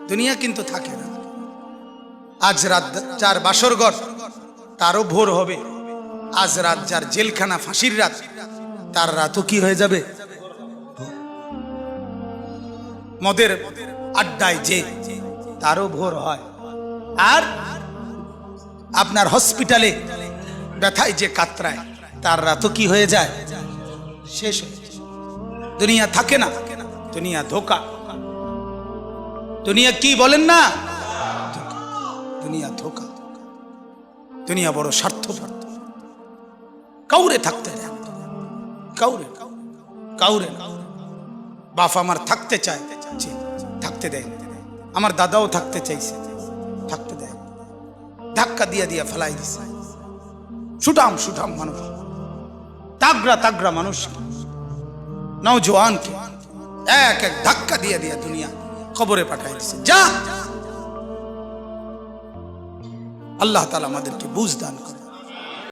দুনিয়া কিন্তু থাকে না। আজ রাত যার বাসর ঘর তারও ভোর হবে, আজ রাত যার জেলখানা ফাঁসির রাত তার রাতও কি হয়ে যাবে? মদের আড্ডায় যে তারও ভোর হয়। আর আপনার হসপিটালে ব্যথায় যে কাতরায় তার রাতও কি হয়ে যায়? শেষ হয়ে যায়। দুনিয়া থাকে না, দুনিয়া ধোকা। দুনিয়া কি বলেন না? দুনিয়া ধোকা। দুনিয়া বড় স্বার্থপর, কাউরে থাকতে দেয়, কাউরে কাউরে না। বাপ আমার থাকতে চায়, থাকতে দেয়। আমার দাদাও থাকতে চাইছে, থাকতে দেয়। ধাক্কা দিয়া দিয়া ফেলাই দিছে। সুঠাম সুঠাম মানুষ, তাগড়া তাগড়া মানুষ, নওজোয়ানকে এক এক ধাক্কা দিয়া দিয়া দুনিয়া খবরে পাঠাই দিছে। যা, আল্লাহ তাআলা আমাদেরকে বুঝ দান করে।